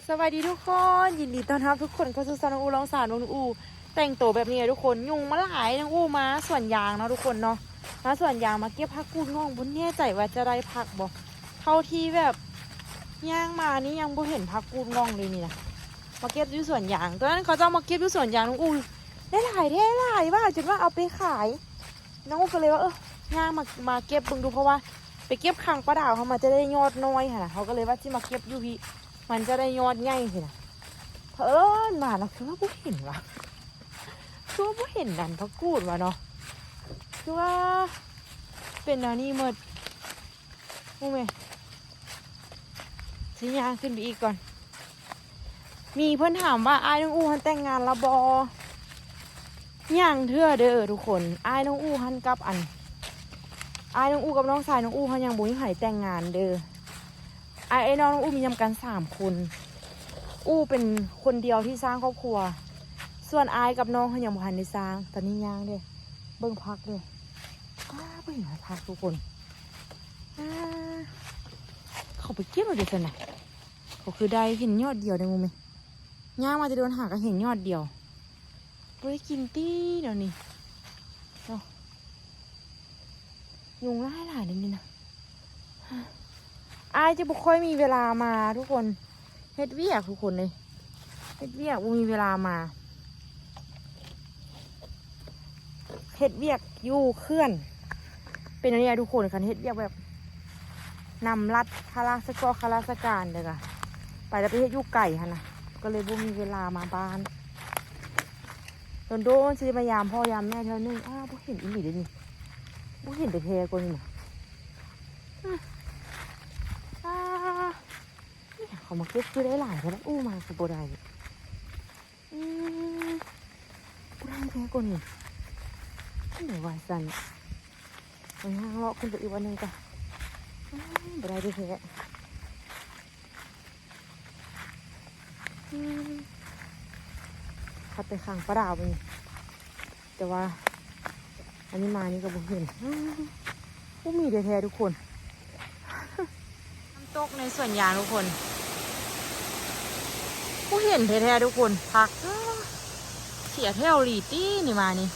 สวัสดีทุกคนยินดีต้อนรับทุกคนเข้าสู่ซาน้องอูลองสารน้องอูแต่งตัวแบบนี้ทุกคนยุงมาหลายน้องอูมาสวนยางเนาะทุกคนเนาะมาสวนยางมาเก็บผักกูดง่องบนแน่ใจว่าจะได้ผักบ่เท่าที่แบบย่างมานี่ยังบ่เห็นผักกูดง่องเลยนี่นะมาเก็บอยู่สวนยางตอนนั้นเขาจะมาเก็บอยู่สวนยางน้องอูได้หลายว่าจนว่าเอาไปขายน้องอูก็เลยว่าย่างมาเก็บเบิ่งดูเพราะว่าไปเก็บขังปลาดาวเขามาจะได้ยอดน้อยค่ะเขาก็เลยว่าที่มาเก็บอยู่พี่มันจะได้ยอดใหญ่สินะมาแล้วคือว่าผู้เห็นวะคือว่าผู้เห็นดันพักกูดวะเนาะคือว่าเป็นอันนี้หมดโอ้เมชี้ยางขึ้นไปอีกก่อนมีเพื่อนถามว่าไอ้น้องอูฮันแต่งงานละบอย่างเถื่อเด้อทุกคนไอ้น้องอูฮันกับไอ้น้องอูกับน้องชายน้องอูฮันยังบุญไห่แต่งงานเด้อไอ้น้องอู้มียำกัน3 คนอู้เป็นคนเดียวที่สร้างครอบครัวส่วนไอ้กับน้องเขายังบ่ทันได้สร้างตอนนี้ย่างเด้เบิ่งพักเด้เบิ่งพักทุกคนเขาไปเก็บมาดูกันนะเขาคือได้เห็นยอดเดียวได้มั้ยย่างมาจะโดนหักก็เห็นยอดเดียวบ่ได้กินตี้เดี๋ยวนี้เนาะยุงหลายเลยนี่นะอายจะบ่ค่อยมีเวลามาทุกคนเฮ็ดเวียกทุกคนเลยเฮ็ดเวียกบ่มีเวลามาเฮ็ดเวียกอยู่เคลื่อนเป็นอะไรทุกคนคันเฮ็ดเวียกแบบนำรัดข้าราชการเด้อค่ะไปแล้วไปเฮ็ดอยู่ไก่หั่นน่ะก็เลยบ่มีเวลามาบ้านโดนสิมายามพ่อยามแม่เท่านึงบ่เห็นอีหลีเด้นี่บ่เห็นแต่แท้กว่านี่เขามาเก็บคือได้หลายแล้วอู้มาคือโบได้กูได้แค่คนนี่ไหนวายสันมันห้างเลาะขึ้นไปอีกวันนึงจ้ะโบได้ด้วยแค่ขับไปขังปลาดาวไปแต่ว่าอันนี้มานี่ก็บ่เห็นกูมีแท้ๆทุกคนน้ำตกในสวนยางทุกคนผู้เห็นแท้ๆทุกคนพักเสียแถวหลีตี้นี่มานี่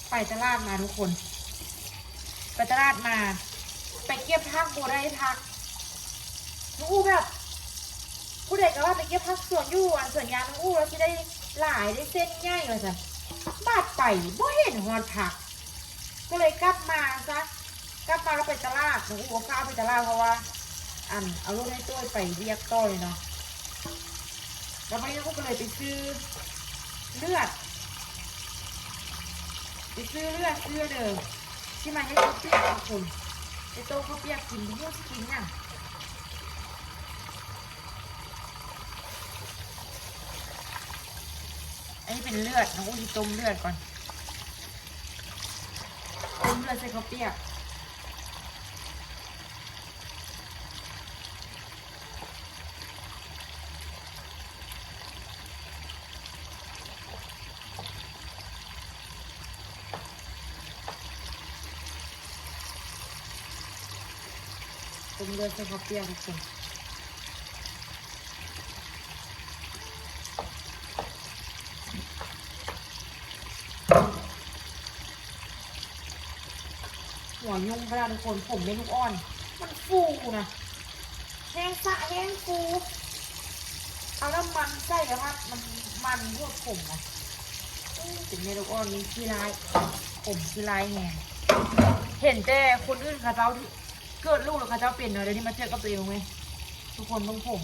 ไปตลาดมาทุกคนไปตลาดมาไปเก็บผักโบได้ผักน้องอู้แบบผู้ใดก็ว่าไปเก็บผักสวนอยู่สวนยางน้องอู้แล้วที่ได้หลายได้เส้นง่ายเลยจ้ะบาดไปบ่เห็นหอดผักก็เลยกลับมาแล้วไปตลาดน้องอู้ก็ข้าไปตลาดเพราะว่าเอาลูกให้ต้วยไปเรียกต้อยเนาะแล้ววันนี้ก็เลยไปซื้อเลือดเดิมที่มาให้เขาเปียกทุกคนไอ้โต้เขาเปียกกินที่พวกกินเนี่ยอันนี้เป็นเลือดน้องอุ้ยต้มเลือดก่อนต้มเลือดใส่เขาเปียกต้มเลือดใส่เขาเปียกทุกคนหัวยุ่งก็ได้ทุกคนผมเป็นลูกอ่อนมันฟูนะแห้งแห้งฟูเอาน้ำมันใส่แล้วมันพวกผมนะถึงในลูกอ่อนนี้ขี้ร้ายผมขี้ร้ายแหงเห็นแต่คนอื่นเขาเจ้าเกิดลูกแล้วเขาเจ้าเป็นเนาะเดี๋ยวนี้มาเจอกับตัวเองไหมทุกคนต้องผม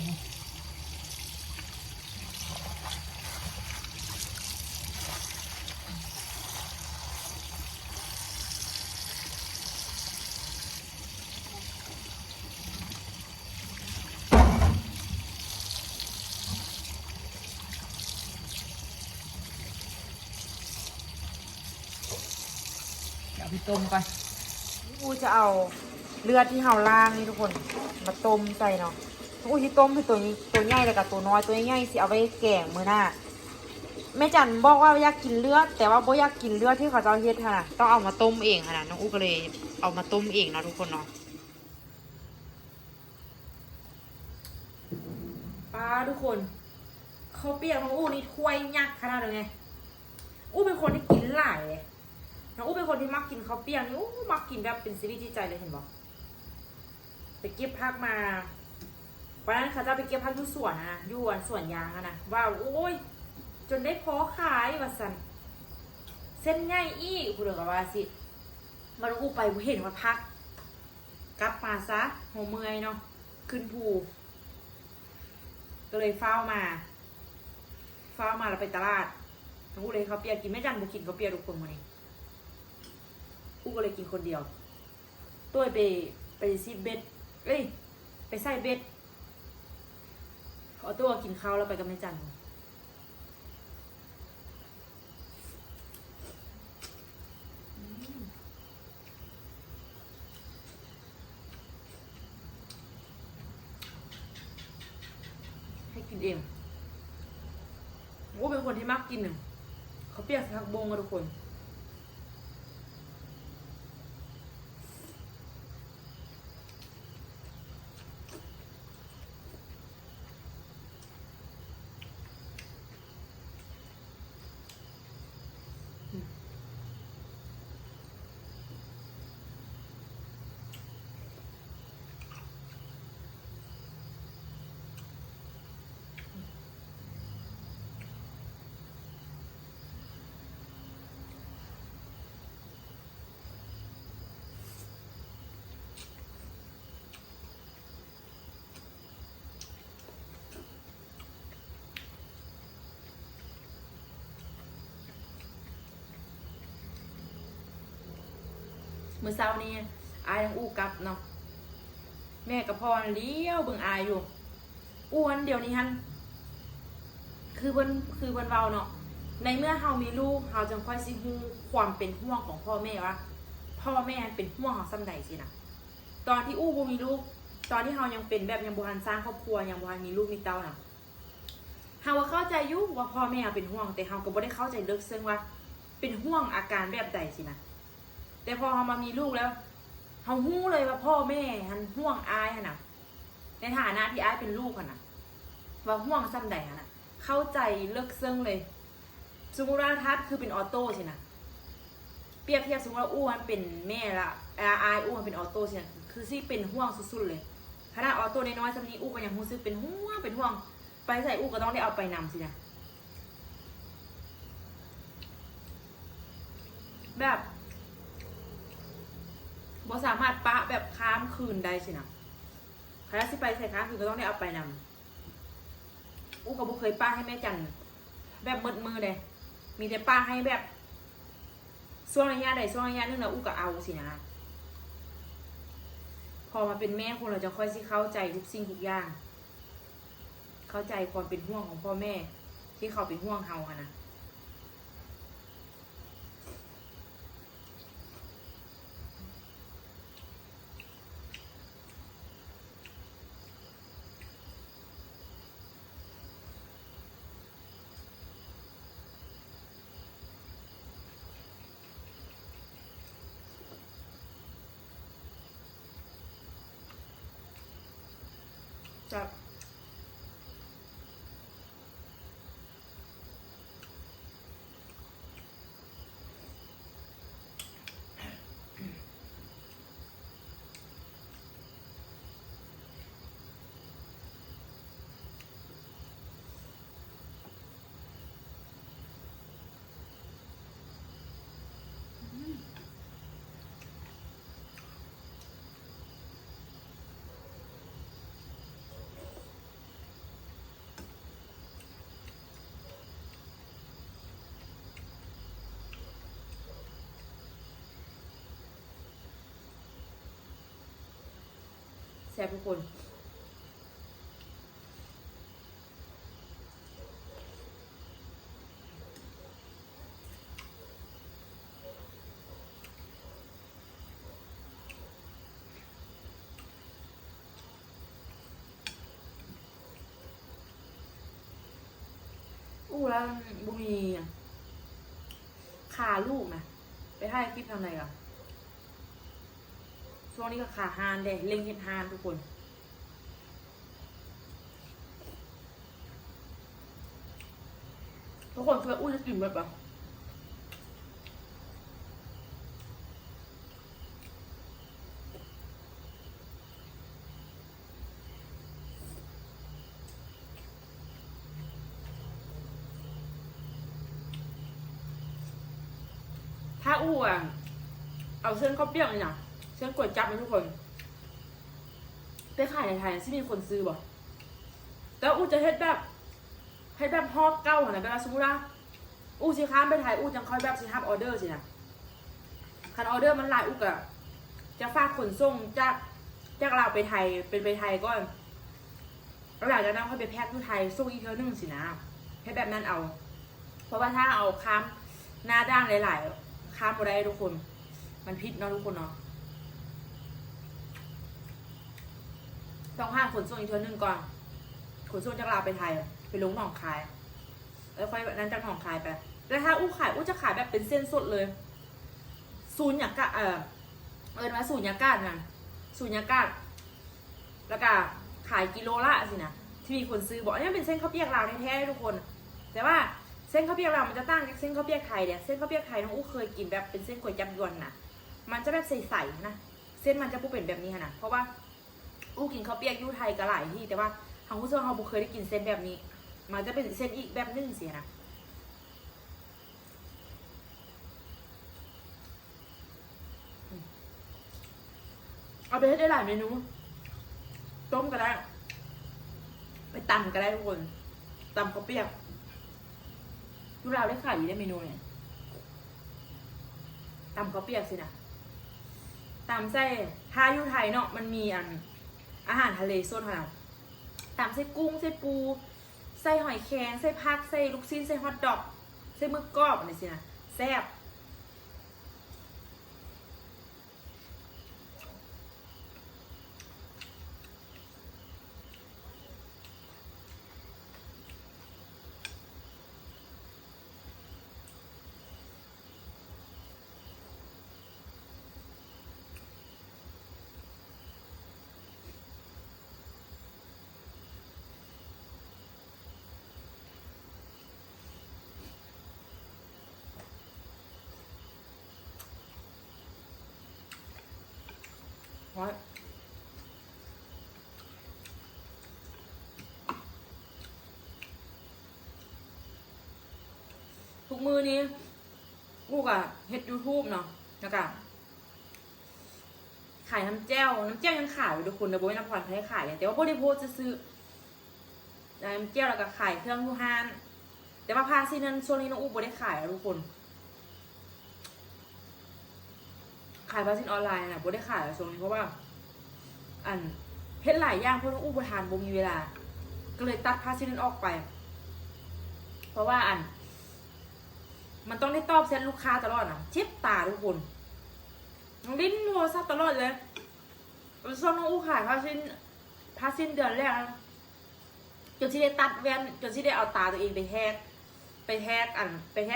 ไปต้มก่อนกูจะเอาเลือดที่เห่าล่างนี่ทุกคนมาต้มใส่เนาะกูที่ต้มคือตัวนี้ตัวใหญ่เลยกับตัวน้อยตัวใหญ่สิเอาไว้แกงมื้อหน้าแม่จันบอกว่าอยากกินเลือดแต่ว่าบ่อยากกินเลือดที่เขาจะเฮ็ดค่ะต้องเอามาต้มเองค่ะน้องอู้ก็เลยเอามาต้มเองเนาะทุกคนเนาะ ป้าทุกคนเขาวเปียกของอู้นี่ถ้วยยักษ์ขนาดเลยไงอู้เป็นคนที่กินหลายเลยน้องอู้เป็นคนที่มักกินข้าวเปียกนี่อู้มักกินแบบเป็นซีรีส์จิตใจเลยเห็นบอกไปเก็บผักมาวันนั้นเขาจะไปเก็บผักที่สวนนะอยู่สวนยางนะว่าโอ้ยจนได้พอขายว่าสันเส้นง่ายอีกคุณเดือกว่าสิมาลูกไปเห็นว่าพักกลับมาซะหัวเมื่อยเนาะขึ้นภูก็เลยเฝ้ามาแล้วไปตลาดทั้งอู้เลยเขาเปียกกินไม่จันบุกินเขาเปียกทุกคนวันนี้อู้ก็เลยกินคนเดียวตัวไปซีเบ็ดไปใส่เบ็ดเอาตัวกินข้าวแล้วไปกับแม่จันให้กินเองอู้เป็นคนที่มักกินหนึ่งเขาเปียกผักบงกันทุกคนเมื่อเช้านี้อายทั้งอู้กลับเนาะแม่กับพ่อเลี้ยวเบิ่งอายอยู่อ้วนเดี๋ยวนี้ฮันคือเพิ่นเว้าเนาะในเมื่อเฮามีลูกเฮาจึงค่อยสิฮู้ความเป็นห่วงของพ่อแม่ว่าพ่อแม่เป็นห่วงเฮาส่ำใดสินะตอนที่อู้บ่มีลูกตอนที่เฮายังเป็นแบบยังบ่ทันสร้างครอบครัวยังบ่ทันมีลูกมีเต้าน่ะเฮาเข้าใจอยู่ว่าพ่อแม่เป็นห่วงแต่เฮาก็บ่ได้เข้าใจลึกซึ้งว่าเป็นห่วงอาการแบบใดสินะแต่พอเขามามีลูกแล้วเขาหู้เลยว่าพ่อแม่หันห่วงอายน่ะในฐานะที่อายเป็นลูกน่ะว่าห่วงซ้ำใดน่ะเข้าใจเลิกซึ้งเลยสมมติว่าทัศน์คือเป็นออโต้ใช่นะเปรียบเทียบสมมติว่าอู้มันเป็นแม่ละอายอู้มันเป็นออโต้ใช่คือซี่เป็นห่วงสุดๆเลยขนาดออโต้น้อยๆซ้ำนี้อู้ก็ยังรู้สึกเป็นห่วงไปใส่อู้ก็ต้องได้เอาไปนำสินะแบบบ่สามารถปะแบบค้ามคืนได้สินะใครสิไปใส่ค้ามคืนก็ต้องได้เอาไปนำอู้กับบุเคยป้าให้แม่จันแบบมืดเลยมีแต่ป้าให้แบบช่วงระยะใดช่วงระยะนึงนะอู้ก็เอาสินะพอมาเป็นแม่คนเราจะค่อยสิเข้าใจทุกสิ่งทุกอย่างเข้าใจความเป็นห่วงของพ่อแม่ที่เขาเป็นห่วงเฮาค่ะนะจะแซ่บทุกคนอู้แล้วบุมีขาลูกนะไปให้คลิปทำอะไรอ่ะช่วงนี้ก็ขาฮานเด้เล็งเห็ดฮานทุกคน ทุกคนเคยอุ้ยจะกินแบบถ้าอู้อ่ะเอาเส้นข้าวเปียกนี่นะเส้นก๋วยจั๊บนะทุกคนไปขายในไทยที่มีคนซื้อบ่แล้วอู้จะเฮ็ดแบบฮอกเก้านะแบบสมมติว่าอู้สิค้ามไปไทยอู้จังค่อยแบบสิฮับออเดอร์สินะคันออเดอร์มันหลายอู้กะจะฝากขนส่งจากลาวไปไทยเป็นไปไทยก่อนแล้วหลังจากนั้นค่อยไปแพ็คที่ไทยส่งอีกเท่านึงสินะให้แบบนั้นเอาเพราะว่าถ้าเอาค้ามหน้าด้านหลายๆค้ามบ่ได้ทุกคนมันพิษเนาะทุกคนเนาะต้องห้าขนส่งอีกเท่านึงก่อนขนส่งจากลาวไปไทยไปลงหนองคายแล้วค่อยนั้นจากหนองคายไปแล้วถ้าอู้ขายอู้จะขายแบบเป็นเส้นสดเลยศูนย์ยากาศมาศูนย์ยากาศนะศูนย์ยากาศแล้วก็ขายกิโลละสินะที่มีคนซื้อบอกอันนี้เป็นเส้นข้าวเปียกลาวแท้ๆทุกคนแต่ว่าเส้นข้าวเปียกลาวมันจะตั้งจากเส้นข้าวเปียกไทยเนี่ยเส้นข้าวเปียกไทยน้องอู้เคยกินแบบเป็นเส้นก๋วยจั๊บยวนนะมันจะแบบใสๆนะเส้นมันจะเป็นแบบนี้นะเพราะว่าอู้กินข้าวเปียกยู่ไทยก็หลายที่แต่ว่าทางผู้ชมเขาบุเคยได้กินเส้นแบบนี้มันจะเป็นเส้นอีกแบบนึงสินะเอาไปให้ได้หลายเมนูต้มก็ได้ไปตำก็ได้ทุกคนตำข้าวเปียกทุกเราได้ขายอยู่ในเมนูเนี่ยตำข้าวเปียกสินะตำไส้ถ้าอยู่ไทยเนาะมันมีอาหารทะเลสดค่ะตำไส้กุ้งไส้ปูไส้หอยแครงไส้ผักไส้ลูกชิ้นไส้ฮอทดอกไส้หมึกกรอบอะไรสินะแซ่บทุกมือนี้กูกะเฮ็ด YouTube เนาะแล้วก็ขายน้ำแจ่วยังขายอยู่ทุกคนแต่โบยน้ำผ่อนให้ขายแต่ว่าโบได้โพสจะซื้อน้ำแจ่วแล้วก็ขายเครื่องยูฮานแต่ว่าพาซีนั้นช่วงนี้น้องอูโบได้ขายทุกคนขายพาซินออนไลน์นะโบได้ขายช่วงนี้เพราะว่าเฮ็ดหลายอย่างเพราะน้องอูโบทานโบมีเวลาก็เลยตัดพาซินั้นออกไปเพราะว่ามันต้องได้ตอบเซตลูกค้าตลอดนะเจ็บตาทุกคนลิ้นโทรศัพท์ตลอดเลยช่วงน้องอู้ขายพาซินเดือนแรกจนที่ได้ตัดแว่นจนที่ได้เอาตาตัวเองไปแท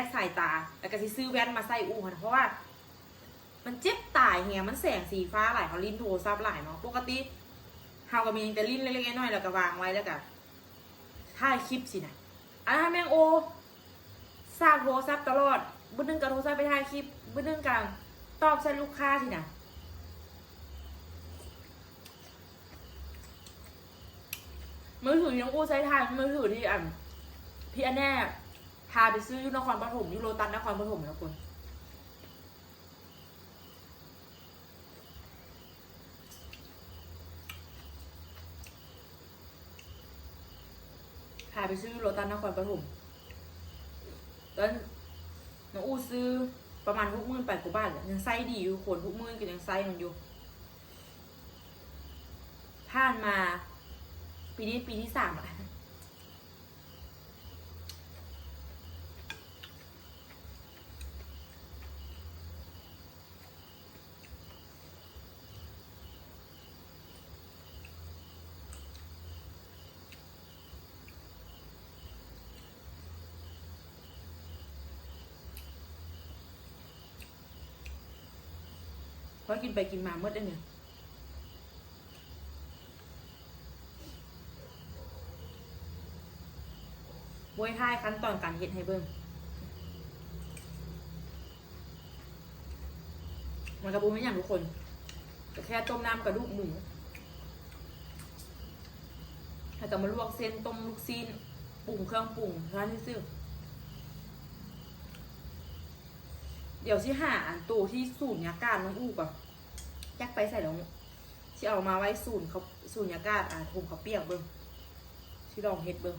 กสายตาแล้วก็ซื้อแว่นมาใส่อู้เพราะว่ามันเจ็บตาเฮียมันแสงสีฟ้าหลายเขาลิ้นโทรศัพท์หลายเนาะปกติเฮาก็มีแต่ลิ้นเล็กๆน้อยๆแล้วก็วางไว้แล้วก็ถ่ายคลิปสินะแมงโอสร้างโทรศัพท์ตลอดบึ้งนึงกับโทรศัพท์ไปถ่ายคลิปบึ้งนึงกับตอบใช้ลูกค้าสินะมือถือยังอู้ใช้ทางมือถือที่พี่อันแน่พาไปซื้อยุนครปฐมยุโรตัสนครปฐมนะคุณพาไปซื้อยุโรตัสนครปฐมแล้วน้องอู้ซื้อประมาณ68,000 กว่าบาทยังไซส์ดีอยู่ขน60,000ก็ยังไซส์มันอยู่ผ่านมาปีนี้ปีที่3อ่ะเพราะกินไปกินมาเมื่อได้เนี่ย บวยท้ายขั้นตอนการเฮ็ดให้เบิ่งมันกระปุกไม่อย่างทุกคนแต่แค่ต้มน้ำกระดูกหมูแล้วก็มาลวกเส้นต้มลูกซีนปรุงเครื่องปรุงร้านที่ซื้อเดี๋ยวที่หาอันตัวที่สูตรยาการน้องอู้ก่อนแยกไปใส่แล้วที่เอามาไว้สูตรเขาสูตรยาการทงเขาเปียกเบิ่งที่ลองเฮ็ดเบิ่ง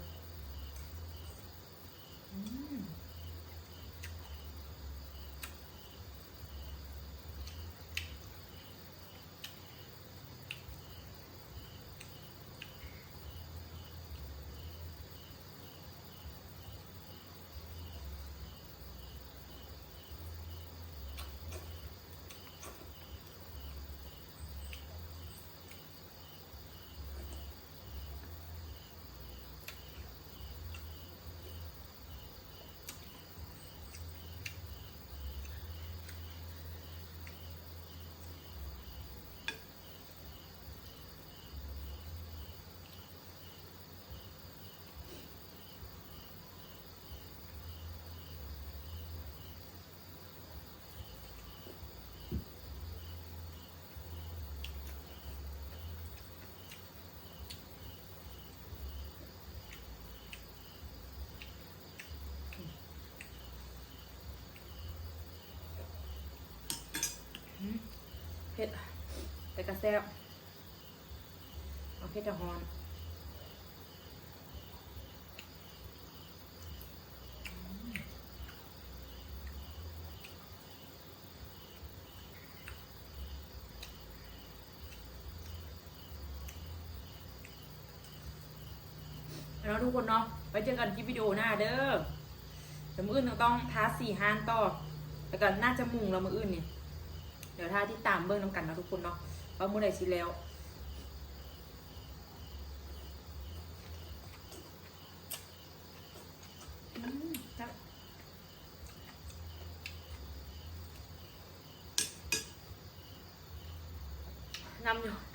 เผ็ดแต่กระแซบเอาเผ็ดจะฮอนแล้วทุกคนเนาะไว้เจอกันคลิปวิดีโอหน้าเด้อแต่มื้ออื่นต้องทาสีห้านต่อแต่ก็น่าจะมุงแล้วมื้ออื่นเนี่ยเดี๋ยวถ้าที่ตามเบิ้งน้ำกันนะทุกคนเนาะว่ามื้อใดสิแล้วนำอยู่